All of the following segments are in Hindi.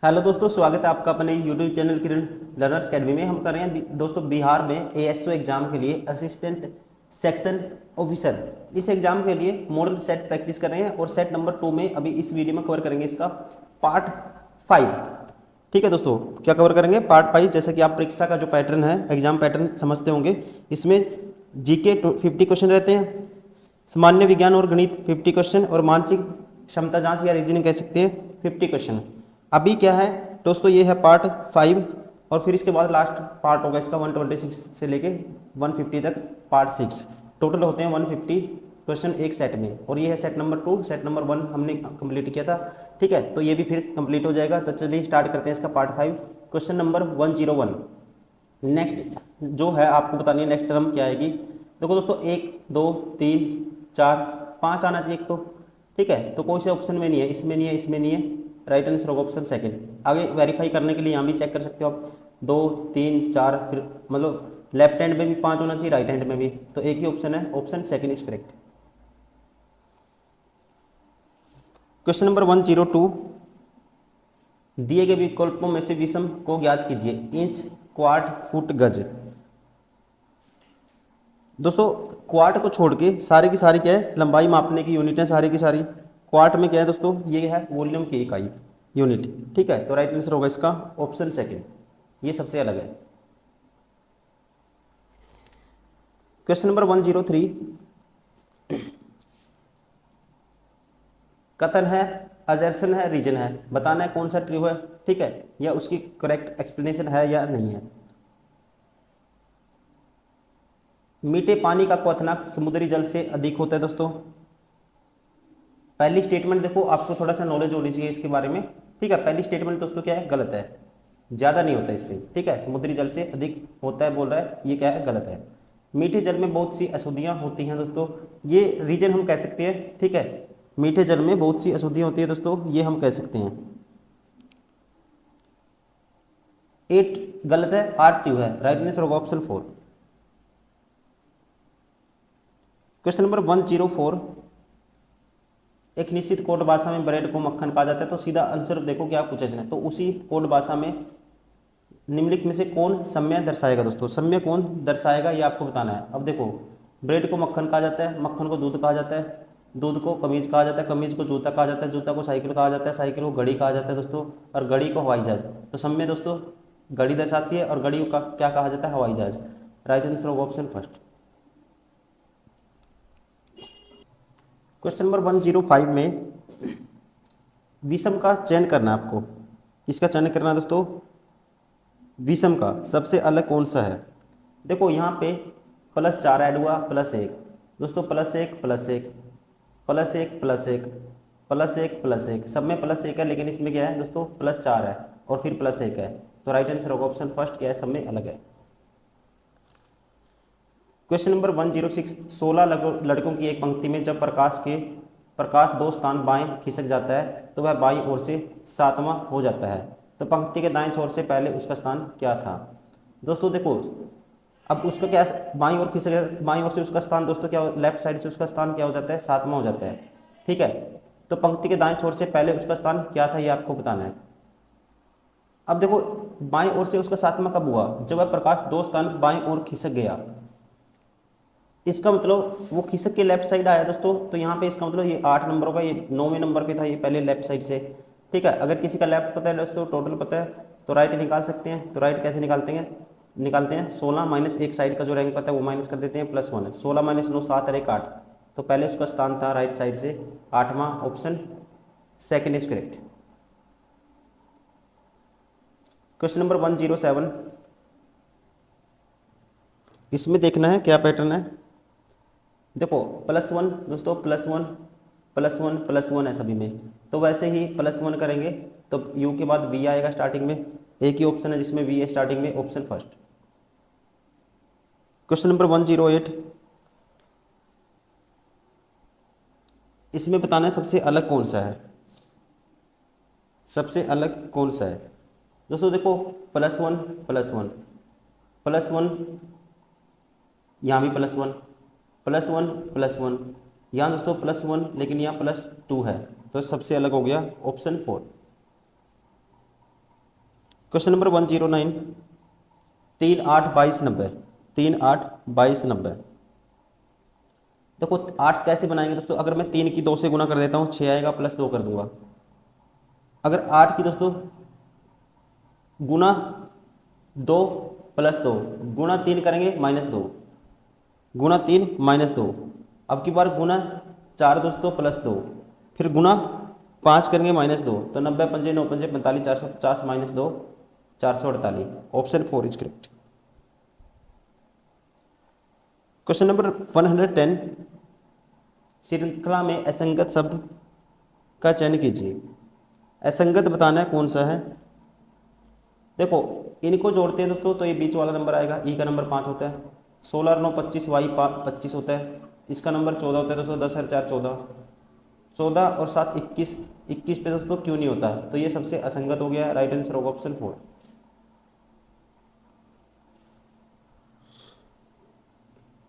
हेलो दोस्तों, स्वागत है आपका अपने यूट्यूब चैनल किरण लर्नर्स अकेडमी में। हम कर रहे हैं दोस्तों बिहार में एएसओ एग्जाम के लिए असिस्टेंट सेक्शन ऑफिसर। इस एग्जाम के लिए मॉडल सेट प्रैक्टिस कर रहे हैं और सेट नंबर 2 में अभी इस वीडियो में कवर करेंगे इसका पार्ट 5। ठीक है दोस्तों, क्या कवर करेंगे? पार्ट 5। जैसे कि आप परीक्षा का जो पैटर्न है, एग्जाम पैटर्न समझते होंगे। इसमें जीके 50 क्वेश्चन रहते हैं, सामान्य विज्ञान और गणित 50 क्वेश्चन और मानसिक क्षमता जांच या रीजनिंग कह सकते हैं 50 क्वेश्चन। अभी क्या है दोस्तों, ये है पार्ट 5 और फिर इसके बाद लास्ट पार्ट होगा इसका 126 से लेके 150 तक पार्ट 6। टोटल होते हैं 150 क्वेश्चन एक सेट में, और ये है सेट नंबर 2। सेट नंबर 1 हमने कंप्लीट किया था। ठीक है, तो ये भी फिर कंप्लीट हो जाएगा। तो चलिए स्टार्ट करते हैं इसका पार्ट 5। Question number 101। नेक्स्ट जो है आपको बतानी है नेक्स्ट टर्म क्या आएगी। देखो दोस्तों, 1 2 3 4 5 आना चाहिए एक तो। ठीक है, तो कोई से ऑप्शन में नहीं है, इसमें नहीं है, इसमें नहीं है। राइट आंसर होगा ऑप्शन सेकंड। आगे वेरीफाई करने के लिए यहाँ भी चेक कर सकते हो आप। 2 3 4, फिर मतलब लेफ्ट हैंड में भी 5 होना चाहिए, राइट हैंड में भी। तो एक ही ऑप्शन है, option second is correct. Question number 102। दिए गए विकल्पों में से विषम को ज्ञात कीजिए। इंच, क्वार्ट, फुट, गज। दोस्तों क्वार्ट को छोड़ के सारी की सारी क्या है, लंबाई मापने की यूनिट है सारी की सारी। क्वार्ट में क्या है दोस्तों, ये है वॉल्यूम की इकाई, यूनिट। ठीक है, तो राइट आंसर होगा इसका ऑप्शन सेकंड, ये सबसे अलग है। Question number 103। कथन है, अजर्सन है, रीजन है। बताना है कौन सा ट्रू है। ठीक है, या उसकी करेक्ट एक्सप्लेनेशन है या नहीं है। मीठे पानी का क्वथनांक समुद्री जल से अधिक होता है दोस्तों। पहली स्टेटमेंट देखो, आपको थोड़ा सा नॉलेज होनी चाहिए इसके बारे में। ठीक है, पहली स्टेटमेंट दोस्तों क्या है, गलत है। ज़्यादा नहीं होता इससे। ठीक है, समुद्री जल से अधिक होता है बोल रहा है, ये क्या है, गलत है। मीठे जल में बहुत सी अशुद्धियाँ होती हैं दोस्तों, ये रीजन हम कह सकते हैं। ठीक है, मीठे जल में बहुत सी अशुद्धियाँ होती है दोस्तों, ये हम कह सकते हैं। 8 गलत है, आर ट्रू है। राइट आंसर होगा ऑप्शन 4। Question number 104। एक निश्चित कोड भाषा में ब्रेड को मक्खन कहा जाता है। तो सीधा आंसर देखो क्या पूछा इसने, तो उसी कोड भाषा में निम्नलिखित में से कौन सम्य दर्शाएगा दोस्तों। सम्य कौन दर्शाएगा ये आपको बताना है। अब देखो, ब्रेड को मक्खन कहा जाता है, मक्खन को दूध कहा जाता है, दूध को कमीज कहा जाता है, कमीज को जूता कहा जाता है, जूता को साइकिल कहा जाता है, साइकिल को घड़ी कहा जाता है दोस्तों, और घड़ी को हवाई जहाज। तो सम्य दोस्तों घड़ी दर्शाती है, और घड़ी को क्या कहा जाता है, हवाई जहाज। राइट आंसर होगा ऑप्शन फर्स्ट। क्वेश्चन नंबर 105 में विषम का चयन करना है आपको। किसका चयन करना है दोस्तों, विषम का। सबसे अलग कौन सा है। देखो यहाँ पे +4 ऐड हुआ, +1 दोस्तों, +1 +1 +1 +1 +1 +1, सब में +1 है, लेकिन इसमें क्या है दोस्तों, +4 है और फिर +1 है। तो राइट आंसर होगा ऑप्शन फर्स्ट, क्या है, सब में अलग है। Question number 106। 16 लड़कों की एक पंक्ति में जब प्रकाश 2 स्थान बाएं खिसक जाता है तो वह बाईं ओर से 7वां हो जाता है। तो पंक्ति के दाएं छोर से पहले उसका स्थान क्या था। दोस्तों देखो, अब उसका क्या, बाईं ओर खिसक, बाईं ओर से उसका स्थान दोस्तों क्या, लेफ्ट साइड से उसका स्थान क्या हो जाता है, 7वां हो जाता है। ठीक है, तो पंक्ति के दाएं छोर से पहले उसका स्थान क्या था, ये आपको बताना है। अब देखो, बाईं ओर से उसका 7वां कब हुआ, जब वह प्रकाश 2 स्थान बाईं ओर खिसक गया। इसका मतलब वो खिसक के लेफ्ट साइड आया दोस्तों। तो यहाँ पे इसका मतलब ये 8 नंबर होगा, ये 9वें नंबर पे था, ये पहले लेफ्ट साइड से। ठीक है, अगर किसी का लेफ्ट पता है दोस्तों, टोटल पता है, तो राइट निकाल सकते हैं। तो राइट कैसे निकालते हैं 16 माइनस एक साइड का जो रैंक पता है वो माइनस कर देते हैं, +1 है। 16 माइनस 9 7 और 1 8। तो पहले उसका स्थान था राइट साइड से 8वां, option second is correct. Question number 107। इसमें देखना है क्या पैटर्न है। देखो +1 दोस्तों, +1 +1 +1 है सभी में, तो वैसे ही +1 करेंगे तो u के बाद v आएगा स्टार्टिंग में। एक ही ऑप्शन है जिसमें v है स्टार्टिंग में, ऑप्शन फर्स्ट। Question number 108। इसमें बताना है सबसे अलग कौन सा है। सबसे अलग कौन सा है दोस्तों, देखो +1 +1 +1, यहाँ भी +1 +1 +1, यहाँ दोस्तों +1, लेकिन यहाँ +2 है। तो सबसे अलग हो गया ऑप्शन 4। Question number 109, 3 8 22 90, 3 8 22 90। देखो आर्ट्स कैसे बनाएंगे दोस्तों, अगर मैं 3 की 2 से गुना कर देता हूँ 6 आएगा, प्लस 2 कर दूंगा। अगर 8 की दोस्तों गुना 2 प्लस 2, गुना 3 करेंगे -2, गुना 3 -2। अब की बार गुना 4 दोस्तों प्लस 2, फिर गुना 5 करेंगे -2, तो 90 पंजे 9 पंजे 45, 450 -2 448। Option 4 is correct. Question number 110, श्रृंखला में असंगत शब्द का चयन कीजिए। असंगत बताना है कौन सा है। देखो इनको जोड़ते हैं दोस्तों, तो ये बीच वाला नंबर आएगा, ई का नंबर 5 होता है, 16 और 9 25, वाई 25 होता है, इसका नंबर 14 होता है दोस्तों, 10 और 4 14, 14 और 7 21, 21 पे दोस्तों क्यों नहीं होता है, तो ये सबसे असंगत हो गया। राइट आंसर होगा ऑप्शन 4।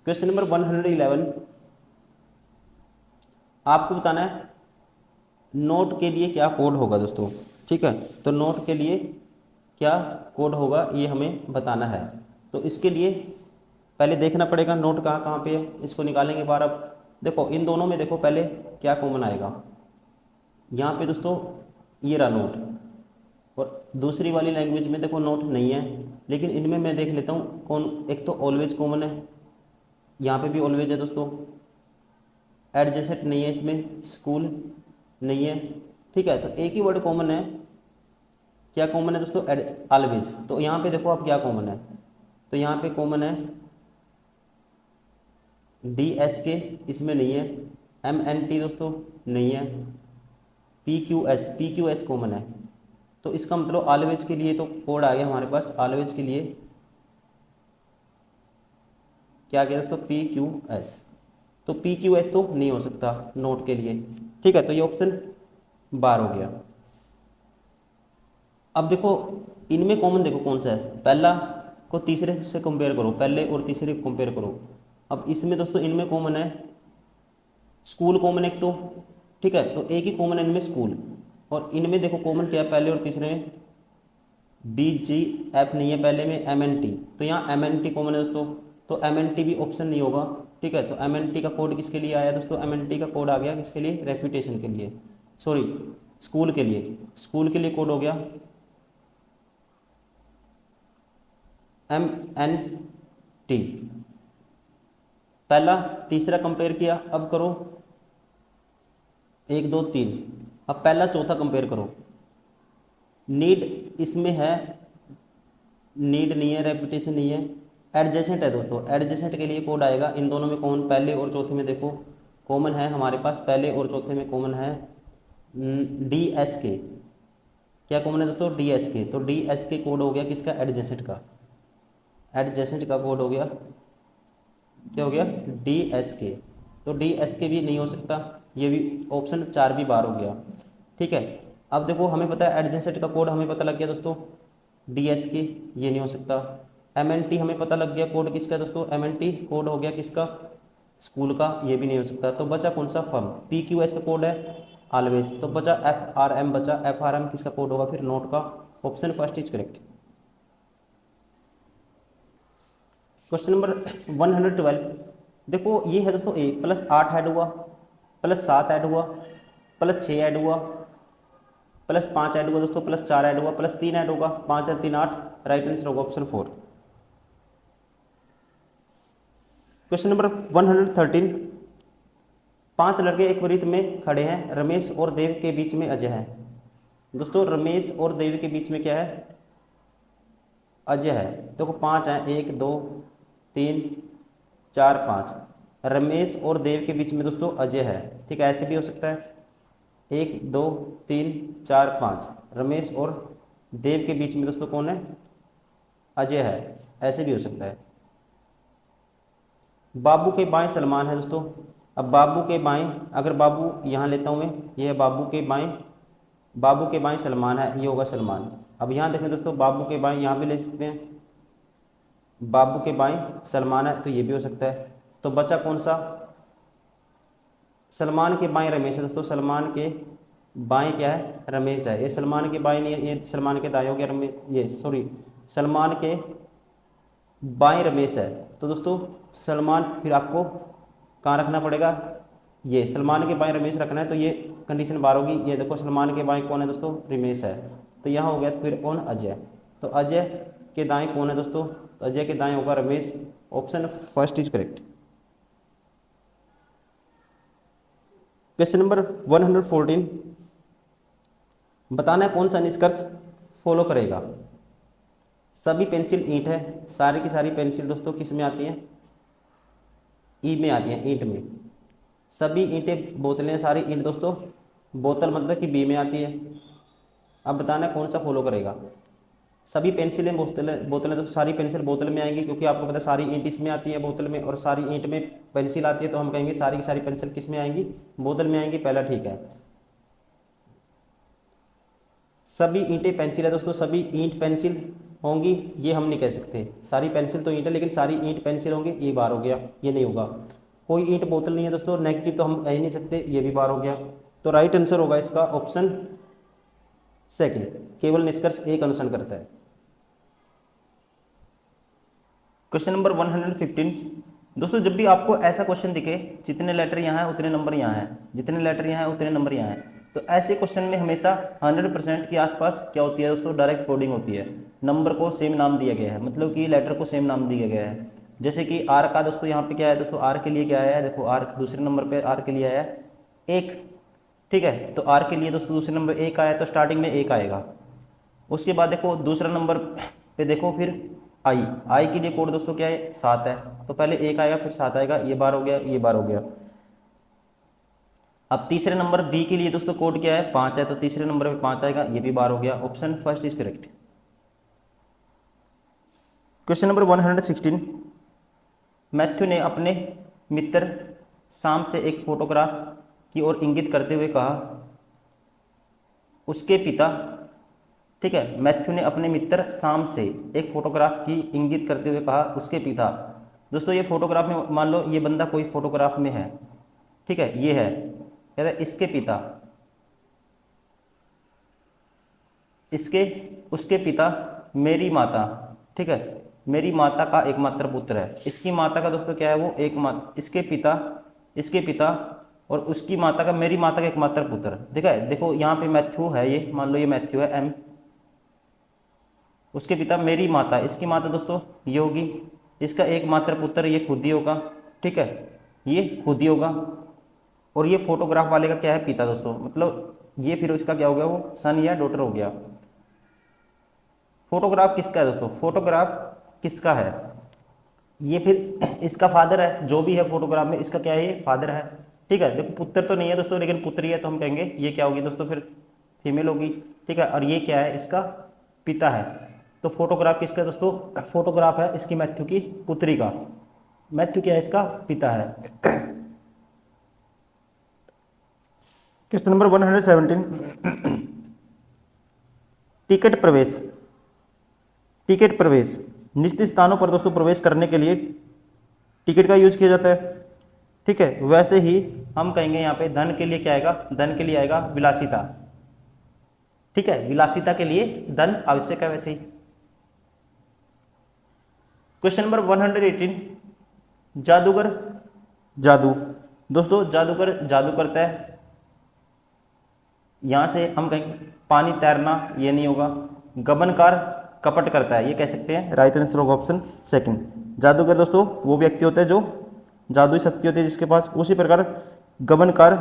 क्वेश्चन नंबर 111, आपको बताना है नोट के लिए क्या कोड होगा दोस्तों। ठीक है, तो नोट के लिए क्या कोड होगा ये हमें बताना है। तो इसके लिए पहले देखना पड़ेगा नोट कहाँ कहाँ पे है, इसको निकालेंगे बार। अब देखो इन दोनों में देखो पहले क्या कॉमन आएगा, यहाँ पे दोस्तों ये रहा नोट, और दूसरी वाली लैंग्वेज में देखो नोट नहीं है, लेकिन इनमें मैं देख लेता हूँ कौन। एक तो ऑलवेज कॉमन है, यहाँ पे भी ऑलवेज है दोस्तों, एडजेसेंट नहीं है इसमें, स्कूल नहीं है। ठीक है, तो एक ही वर्ड कॉमन है, क्या कॉमन है दोस्तों, ऑलवेज। तो यहाँ पे देखो आप क्या कॉमन है, तो यहाँ पे कॉमन है DSK, इसमें नहीं है, MNT दोस्तों नहीं है, PQS कॉमन है। तो इसका मतलब ऑलवेज के लिए तो कोड आ गया हमारे पास, ऑलवेज के लिए क्या गया दोस्तों, PQS। तो PQS तो नहीं हो सकता नोट के लिए। ठीक है, तो ये ऑप्शन 12 हो गया। अब देखो इनमें कॉमन देखो कौन सा है, पहला को तीसरे से कंपेयर करो, पहले और तीसरे को कंपेयर करो। अब इसमें दोस्तों इनमें कॉमन है स्कूल, कॉमन एक तो। ठीक है, तो एक ही कॉमन है इनमें स्कूल, और इनमें देखो कॉमन क्या है पहले और तीसरे में, BGF नहीं है पहले में, MNT, तो यहाँ MNT कॉमन है दोस्तों, तो MNT भी ऑप्शन नहीं होगा। ठीक है, तो MNT का कोड किसके लिए आया दोस्तों, MNT का कोड आ गया किसके लिए, रेपुटेशन के लिए, सॉरी स्कूल के लिए, स्कूल के लिए कोड हो गया MNT। पहला तीसरा कंपेयर किया, अब करो 1 2 3, अब पहला चौथा कंपेयर करो। नीड इसमें है, नीड नहीं है, रेपुटेशन नहीं है, एडजेसेंट है दोस्तों, एडजेसेंट के लिए कोड आएगा। इन दोनों में कॉमन, पहले और चौथे में देखो कॉमन है हमारे पास, पहले और चौथे में कॉमन है DSK। क्या कॉमन है दोस्तों, DSK। तो DSK कोड हो गया किसका, एडजेसेंट का, एडजेसेंट का कोड हो गया, क्या हो गया, DSK। तो DSK भी नहीं हो सकता, ये भी ऑप्शन 4 भी बार हो गया। ठीक है, अब देखो हमें पता है एडजेसेंट का कोड हमें पता लग गया दोस्तों, DSK ये नहीं हो सकता। MNT हमें पता लग गया कोड किसका दोस्तों, MNT कोड हो गया किसका, स्कूल का, ये भी नहीं हो सकता। तो बचा कौन सा, फर्म, PQS का कोड है ऑलवेज, तो बचा FRM, बचा FRM किसका कोड होगा फिर, नोट का। Option first is correct. Question number 112, देखो ये है दोस्तों A प्लस 8 ऐड हुआ, प्लस 7 ऐड हुआ, प्लस 6 ऐड हुआ, प्लस 5 ऐड हुआ दोस्तों, प्लस 4 ऐड हुआ, प्लस 3 ऐड होगा, 5 और 3 8। राइट आंसर होगा ऑप्शन 4। क्वेश्चन नंबर 113, 5 लड़के एक वृत्त में खड़े हैं, रमेश और देव के बीच में अजय है। दोस्तों रमेश और देव के बीच में क्या है, अजय है। देखो 5 हैं, 1 2 3 4 5, रमेश और देव के बीच में दोस्तों अजय है। ठीक है, ऐसे भी हो सकता है 1 2 3 4 5, रमेश और देव के बीच में दोस्तों कौन है, अजय है, ऐसे भी हो सकता है। बाबू के बाएं सलमान है दोस्तों। अब बाबू के बाएं, अगर बाबू यहाँ लेता हूँ मैं, ये है बाबू के बाएं, बाबू के बाएं सलमान है, ये होगा सलमान। अब यहाँ देखें दोस्तों बाबू के बाएं यहाँ भी ले सकते हैं, बाबू के बाएं सलमान है, तो ये भी हो सकता है। तो बचा कौन सा, सलमान के बाएं रमेश है दोस्तों, सलमान के बाएं क्या है, रमेश है। ये सलमान के बाएं नहीं है, ये सलमान के दाएं हो गया रमेश, ये सॉरी सलमान के बाएं रमेश है। तो दोस्तों सलमान फिर आपको कहाँ रखना पड़ेगा, ये सलमान के बाएं रमेश रखना है, तो ये कंडीशन बार होगी। ये देखो सलमान के बाएं कौन है दोस्तों, रमेश है। तो यहाँ हो गया, तो फिर कौन, अजय। तो अजय के दाएं कौन है दोस्तों, तो अजय के दाएं होगा Ramesh. Option first is correct. Question number 114, बताना है कौन सा निष्कर्ष फॉलो करेगा। सभी पेंसिल ईंट है, सारी की सारी पेंसिल दोस्तों किस में आती हैं, ई में आती हैं, ईंट में। सभी ईंटें बोतलें, सारी ईंट दोस्तों बोतल मतलब कि बी में आती है। अब बताना है कौन सा फॉलो करेगा। सभी पेंसिलें बोतलें बोतलें तो सारी पेंसिल बोतल में आएंगी, क्योंकि आपको पता है सारी ईंट इसमें आती है बोतल में, और सारी ईंट में पेंसिल आती है, तो हम कहेंगे सारी की सारी पेंसिल किस में आएंगी, बोतल में आएंगी। पहला ठीक है। सभी ईंटें पेंसिल है दोस्तों, सभी ईंट पेंसिल होंगी, ये हम नहीं कह सकते। सारी पेंसिल तो ईंट है, लेकिन सारी ईंट पेंसिल होंगी, ये बार हो गया, ये नहीं होगा। कोई ईंट बोतल नहीं है दोस्तों, नेगेटिव तो हम कह ही नहीं सकते, ये भी बार हो गया। तो राइट आंसर होगा इसका ऑप्शन सेकंड, केवल निष्कर्ष एक अनुसरण करता है। क्वेश्चन नंबर 115, दोस्तों जब भी आपको ऐसा क्वेश्चन दिखे, जितने लेटर यहाँ है उतने नंबर यहाँ है, जितने लेटर यहाँ है उतने नंबर यहाँ है, तो ऐसे क्वेश्चन में हमेशा 100% के आसपास क्या होती है दोस्तों, डायरेक्ट कोडिंग होती है। नंबर को सेम नाम दिया गया है, मतलब कि लेटर को सेम नाम दिया गया है। जैसे कि आर का दोस्तों यहाँ पे क्या है दोस्तों, आर के लिए क्या आया है, देखो आर दूसरे नंबर पे आर के लिए आया है एक, ठीक है। तो आर के लिए दोस्तों दूसरे नंबर एक आया, तो स्टार्टिंग में एक आएगा। उसके बाद देखो दूसरा नंबर पे देखो फिर आई, आई के लिए कोड दोस्तों क्या है, 7 है। तो पहले एक आएगा फिर 7 आएगा, ये बार हो गया, ये बार हो गया। अब तीसरे नंबर बी के लिए दोस्तों कोड क्या है, 5 है, तो तीसरे नंबर पे 5 आएगा, ये भी बार हो गया। Option first is correct. Question number 116, Matthew ने अपने मित्र शाम से एक फोटोग्राफ की ओर इंगित करते हुए कहा, उसके पिता, ठीक है। मैथ्यू ने अपने मित्र शाम से एक फोटोग्राफ की इंगित करते हुए कहा, उसके पिता। दोस्तों ये फोटोग्राफ में मान लो ये बंदा कोई फोटोग्राफ में है, ठीक है, ये है, कहता है इसके पिता, इसके उसके पिता मेरी माता, ठीक है, मेरी माता का एकमात्र पुत्र है। इसकी माता का दोस्तों क्या है, वो एक इसके पिता और उसकी माता का, मेरी माता का एकमात्र पुत्र, ठीक है। देखो यहाँ पे मैथ्यू है, ये मान लो ये मैथ्यू है एम, उसके पिता मेरी माता, इसकी माता दोस्तों ये होगी, इसका एकमात्र पुत्र ये खुद ही होगा, ठीक है, ये खुद ही होगा। और ये फोटोग्राफ वाले का क्या है, पिता दोस्तों, मतलब ये फिर इसका क्या हो गया, वो सन या डॉटर हो गया। फोटोग्राफ किसका है दोस्तों, फोटोग्राफ किसका है, ये फिर इसका फादर है, जो भी है फोटोग्राफ में इसका क्या है, ये फादर है, ठीक है। देखो पुत्र तो नहीं है दोस्तों, लेकिन पुत्री है, तो हम कहेंगे ये क्या होगी दोस्तों, फिर फीमेल होगी, ठीक है। और ये क्या है, इसका पिता है। तो फोटोग्राफ किसका दोस्तों, फोटोग्राफ है इसकी मैथ्यू की पुत्री का, मैथ्यू क्या है, इसका पिता है। क्वेश्चन नंबर 117, टिकट प्रवेश, टिकट प्रवेश, निश्चित स्थानों पर दोस्तों प्रवेश करने के लिए टिकट का यूज किया जाता है, ठीक है। वैसे ही हम कहेंगे यहाँ पे धन के लिए क्या आएगा, धन के लिए आएगा विलासिता, ठीक है, विलासिता के लिए धन आवश्यक है वैसे ही। क्वेश्चन नंबर 118, जादूगर जादू, दोस्तों जादूगर जादू करता है, यहां से हम कहेंगे पानी तैरना, ये नहीं होगा। गबनकार कपट करता है, ये कह सकते हैं। राइट आंसर होगा ऑप्शन सेकंड। जादूगर दोस्तों वो व्यक्ति होता है जो जादुई शक्ति होती है जिसके पास, उसी प्रकार गबनकार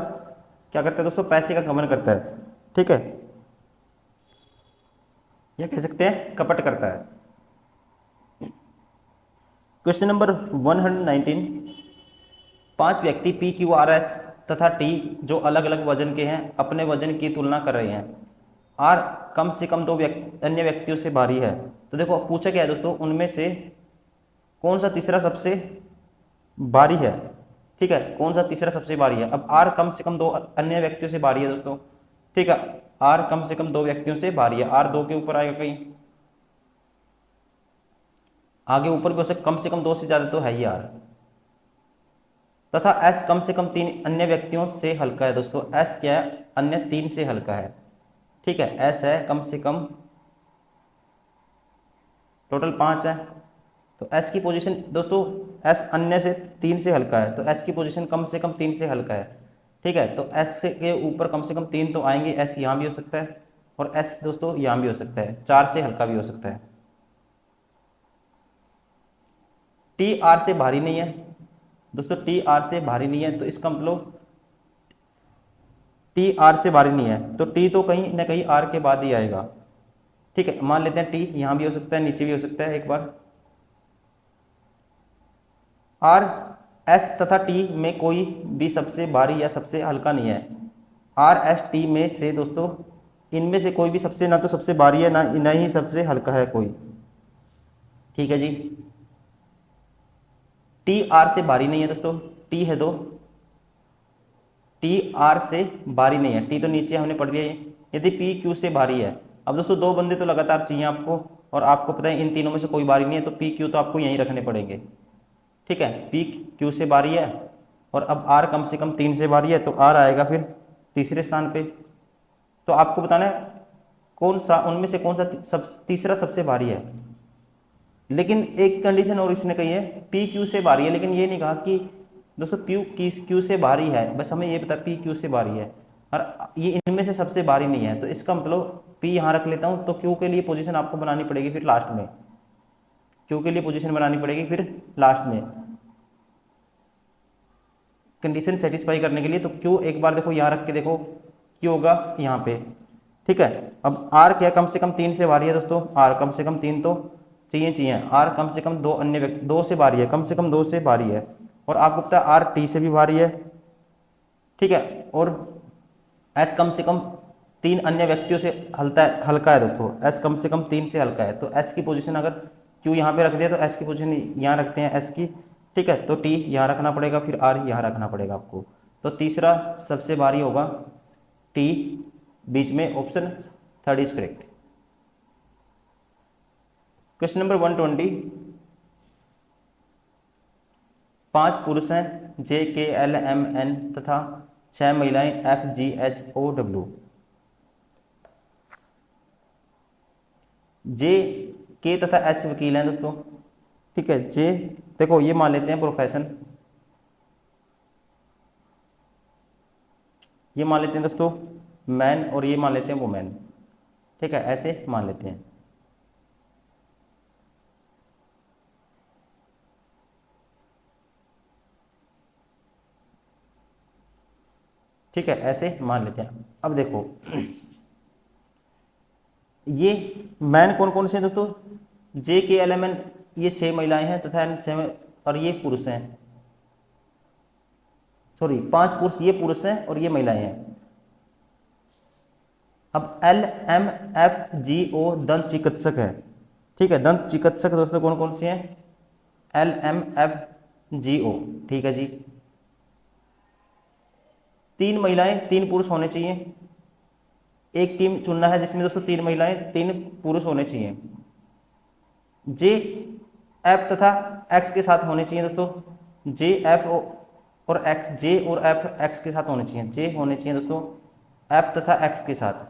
क्या करता है दोस्तों, पैसे का गबन करता है, ठीक है, यह कह सकते हैं कपट करता है। क्वेश्चन नंबर 119, 5 व्यक्ति पी क्यू आर एस तथा टी जो अलग अलग वजन के हैं अपने वजन की तुलना कर रहे हैं। आर कम से कम 2 अन्य व्यक्तियों से भारी है। तो देखो पूछा क्या है दोस्तों, उनमें से कौन सा तीसरा सबसे भारी है, ठीक है, कौन सा तीसरा सबसे भारी है। अब आर कम से कम 2 अन्य व्यक्तियों से भारी है दोस्तों, ठीक है, आर कम से कम 2 व्यक्तियों से भारी है। आर 2 के ऊपर आएगा कहीं, आगे ऊपर भी हो सकता, कम से कम 2 से ज्यादा तो है ही आर। तथा एस कम से कम 3 अन्य व्यक्तियों से हल्का है दोस्तों, एस क्या है, अन्य 3 से हल्का है। ठीक है, एस है कम से कम, टोटल 5 है। तो एस की पोजीशन दोस्तों, एस अन्य से 3 से हल्का है, तो एस की पोजीशन कम से कम 3 से हल्का है। ठीक है, तो एस के ऊपर कम से कम 3 तो आएंगे, एस यहाँ भी हो सकता है और एस दोस्तों यहाँ भी हो सकता है, 4 से हल्का भी हो सकता है। टी आर से भारी नहीं है दोस्तों, टी आर से भारी नहीं है, तो इसका मतलब टी आर से भारी नहीं है, तो टी तो कहीं ना कहीं आर के बाद ही आएगा। ठीक है, मान लेते हैं टी यहाँ भी हो सकता है, नीचे भी हो सकता है। एक बार आर, एस तथा टी में कोई भी सबसे भारी या सबसे हल्का नहीं है। आर एस टी में से दोस्तों, इनमें से कोई भी सबसे, ना तो सबसे भारी है ना ही सबसे हल्का है कोई। ठीक है जी, टी आर से भारी नहीं है दोस्तों, टी है 2, टी आर से भारी नहीं है, टी तो नीचे हमने पढ़ लिया है। यदि पी क्यू से भारी है, अब दोस्तों 2 बंदे तो लगातार चाहिए आपको, और आपको पता है इन तीनों में से कोई भारी नहीं है, तो पी क्यू तो आपको यहीं रखने पड़ेंगे। ठीक है, पी क्यू से भारी है और अब आर कम से कम 3 से भारी है, तो आर आएगा फिर तीसरे स्थान पे। तो आपको बताना है कौन सा उनमें से कौन सा तीसरा सबसे भारी है। लेकिन एक कंडीशन और इसने कही है, पी क्यू से भारी है, लेकिन ये नहीं कहा कि दोस्तों क्यू से भारी है, बस हमें ये पता पी क्यू से भारी है, और ये इनमें से सबसे भारी नहीं है। तो इसका मतलब पी यहाँ रख लेता हूँ, तो क्यू के लिए पोजीशन आपको बनानी पड़ेगी फिर लास्ट में, क्यू के लिए पोजीशन बनानी पड़ेगी फिर लास्ट में कंडीशन सेटिस्फाई करने के लिए। तो क्यू एक बार देखो यहाँ रख के देखो, क्यू होगा यहाँ पे। ठीक है, अब आर क्या कम से कम 3 से भारी है दोस्तों, आर कम से कम 3 तो चाहिए, आर कम से कम 2 अन्य व्यक्ति 2 से भारी है, कम से कम 2 से भारी है, और आपको पता है आर टी से भी भारी है। ठीक है, और एस कम से कम 3 अन्य व्यक्तियों से हल्का है दोस्तों, एस कम से कम 3 से हल्का है। तो एस की पोजीशन अगर क्यू यहाँ पे रख दिया तो एस की पोजीशन यहाँ रखते हैं एस की। ठीक है, तो टी यहाँ रखना पड़ेगा, फिर आर यहाँ रखना पड़ेगा आपको। तो तीसरा सबसे भारी होगा टी, बीच में option 3 is correct. Question number 120, 5 पुरुष हैं जे के एल एम एन तथा 6 महिलाएं F G H O W. J K तथा एच वकील हैं दोस्तों। ठीक है, जे देखो ये मान लेते हैं प्रोफेशन, ये मान लेते हैं दोस्तों मैन, और ये मान लेते हैं वुमेन। ठीक है, ऐसे मान लेते हैं। ठीक है, ऐसे मान लेते हैं। अब देखो ये मैन कौन कौन से हैं दोस्तों, जे के एल एम एन, ये 6 महिलाएं हैं तथा 6 और ये पुरुष हैं, सॉरी 5 पुरुष, ये पुरुष हैं और ये महिलाएं हैं। अब एल एम एफ जी ओ दंत चिकित्सक है। ठीक है, दंत चिकित्सक दोस्तों कौन कौन से हैं, एल एम एफ जी ओ। ठीक है जी, 3 महिलाएं 3 पुरुष होने चाहिए, एक टीम चुनना है जिसमें दोस्तों 3 महिलाएं 3 पुरुष होने चाहिए। जे एफ तथा एक्स के साथ होने चाहिए दोस्तों, जे एफ और एक्स, जे और एफ एक्स के साथ होने चाहिए, जे होने चाहिए दोस्तों एफ तथा एक्स के साथ।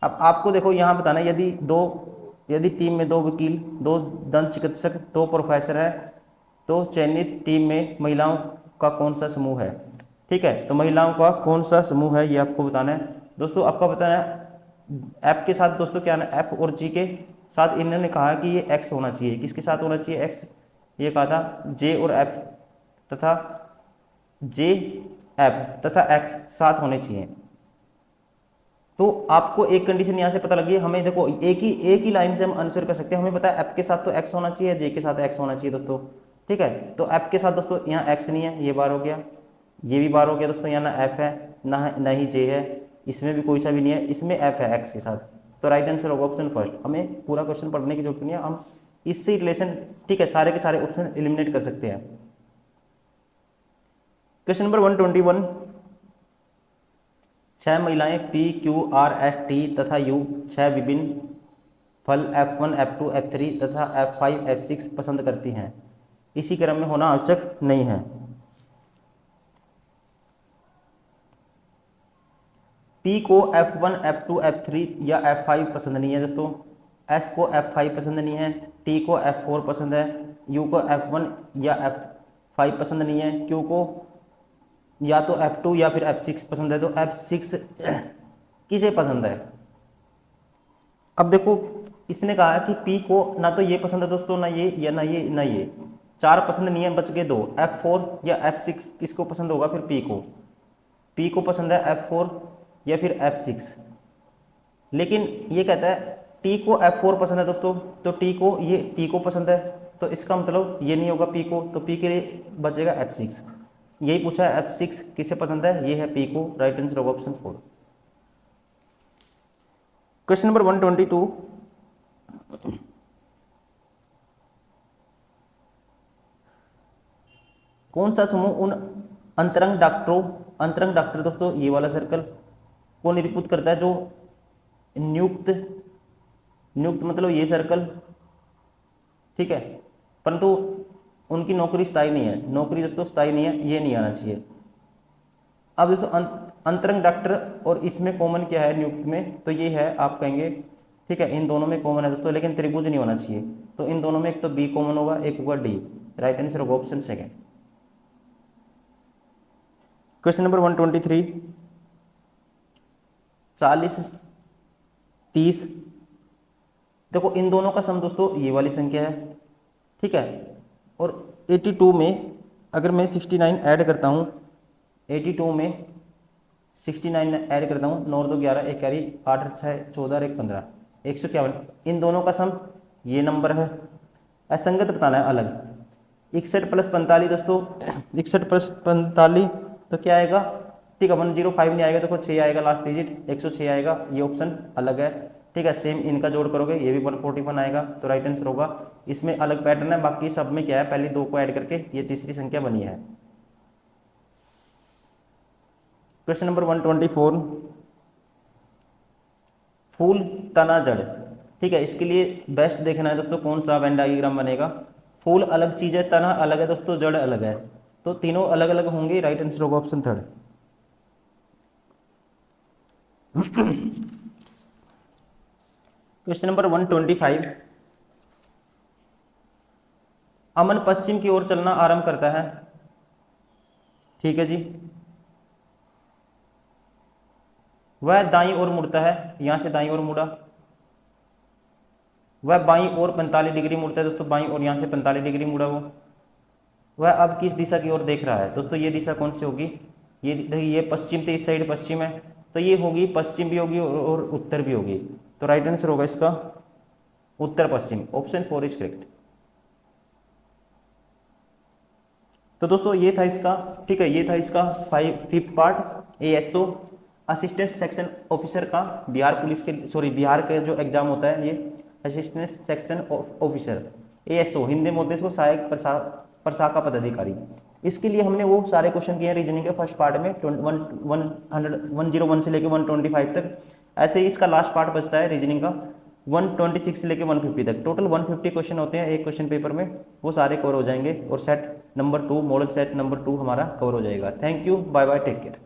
अब आपको देखो यहाँ बताना, यदि टीम में 2 वकील, 2 दंत चिकित्सक, 2 प्रोफेसर है, तो चयनित टीम में महिलाओं का कौन सा समूह है। ठीक है, तो महिलाओं का कौन सा समूह है ये आपको बताना है दोस्तों। आपका बताना है एफ के साथ दोस्तों, क्या ना एफ और जी के साथ इन्होंने कहा कि ये एक्स होना चाहिए, किसके साथ होना चाहिए, एक्स। ये कहा था जे और एफ तथा जे एफ तथा एक्स साथ होने चाहिए। तो आपको एक कंडीशन यहाँ से पता लगी, हमें देखो एक ही लाइन से हम आंसर कर सकते हैं। हमें पता है एफ के साथ तो एक्स होना चाहिए, जे के साथ एक्स होना चाहिए दोस्तों। ठीक है, तो एफ के साथ दोस्तों यहाँ एक्स नहीं है, ये बार हो गया, ये भी बार हो गया दोस्तों, यहाँ ना एफ है ना ही जे है, इसमें भी कोई सा भी नहीं है, इसमें एफ है एक्स के साथ। तो राइट आंसर होगा ऑप्शन फर्स्ट। हमें पूरा क्वेश्चन पढ़ने की जरूरत नहीं है, हम इससे रिलेशन, ठीक है, सारे के सारे ऑप्शन एलिमिनेट कर सकते हैं। क्वेश्चन नंबर 121, 6 महिलाएं P Q R S T तथा यू 6 विभिन्न फल F1, F2, F3 तथा F5, F6 पसंद करती हैं, इसी क्रम में होना आवश्यक नहीं है। P को F1 F2 F3 या F5 पसंद नहीं है दोस्तों, S को F5 पसंद नहीं है, T को F4 पसंद है, U को F1 या F5 पसंद नहीं है, Q को या तो F2 या फिर F6 पसंद है। तो F6 किसे पसंद है? अब देखो इसने कहा है कि P को ना तो ये पसंद है दोस्तों, ना ये या ना ये ना ये, चार पसंद नहीं है, बच गए दो, F4 या F6 किसको पसंद होगा फिर? P को पसंद है F4 या फिर F6। लेकिन ये कहता है T को F4 पसंद है दोस्तों, तो T को पसंद है, तो इसका मतलब ये नहीं होगा P को, तो P के लिए बचेगा F6। यही पूछा है F6 किसे पसंद है, ये है P को। राइट आंसर होगा ऑप्शन 4। क्वेश्चन नंबर 122, कौन सा समूह उन अंतरंग डॉक्टर दोस्तों ये वाला सर्कल को निरूपित करता है जो नियुक्त मतलब ये सर्कल, ठीक है, परंतु उनकी नौकरी स्थायी नहीं है, नौकरी दोस्तों स्थायी नहीं है, ये नहीं आना चाहिए। अब दोस्तों अंतरंग डॉक्टर और इसमें कॉमन क्या है नियुक्त में? तो ये है, आप कहेंगे ठीक है इन दोनों में कॉमन है दोस्तों, लेकिन त्रिभुज नहीं होना चाहिए। तो इन दोनों में एक तो बी कॉमन होगा, एक होगा डी। राइट आंसर होगा ऑप्शन सेकेंड। क्वेश्चन नंबर 123, 40 30, देखो इन दोनों का सम दोस्तों ये वाली संख्या है, ठीक है, और 82 में अगर मैं 69 ऐड करता हूँ, 82 में 69 ऐड करता हूँ, 9 2 11, एक कैरी 8 6 14 1 15, 151, इन दोनों का सम ये नंबर है। असंगत बताना है अलग। 61 + 45 दोस्तों, 61 + 45 तो क्या आएगा? ठीक है 105 नहीं आएगा, देखो 6 आएगा लास्ट डिजिट, 106 आएगा, ये ऑप्शन अलग है, ठीक है। सेम इनका जोड़ करोगे ये भी 141 आएगा, तो राइट आंसर होगा। इसमें अलग पैटर्न है, बाकी सब में क्या है, पहली दो को ऐड करके ये तीसरी संख्या बनी है। क्वेश्चन नंबर 124, फूल तना जड़, ठीक है, इसके लिए बेस्ट देखना है दोस्तों कौन सा वेन डायग्राम बनेगा। फूल अलग चीज है, तना अलग है दोस्तों, जड़ अलग है, तो तीनों अलग अलग होंगे। राइट आंसर होगा ऑप्शन 3। क्वेश्चन नंबर 125, अमन पश्चिम की ओर चलना आरंभ करता है, ठीक है जी, वह दाईं ओर मुड़ता है, यहां से दाईं ओर मुड़ा, वह बाईं ओर 45 डिग्री मुड़ता है दोस्तों, बाईं ओर यहां से 45 डिग्री मुड़ा वो। वह अब किस दिशा की ओर देख रहा है दोस्तों? ये दिशा कौन सी होगी? ये देखिए ये पश्चिम, तो इस साइड पश्चिम है, तो ये होगी पश्चिम भी होगी और उत्तर भी होगी, तो राइट आंसर होगा इसका उत्तर पश्चिम। Option 4 is correct. तो दोस्तों ये था इसका, ठीक है, ये था इसका 5th part ASO assistant section officer का, बिहार के जो एग्जाम होता है ये assistant section officer ASO, Hindi में होते हैं इसको सहायक प्रशाखा पदाधिकारी। इसके लिए हमने वो सारे क्वेश्चन किए हैं रीजनिंग के फर्स्ट पार्ट में 101 से लेकर 125 तक। ऐसे ही इसका लास्ट पार्ट बचता है रीजनिंग का 126 से लेकर 150 तक। टोटल 150 क्वेश्चन होते हैं एक क्वेश्चन पेपर में, वो सारे कवर हो जाएंगे और set number 2 model set number 2 हमारा कवर हो जाएगा। Thank you, bye bye, take care.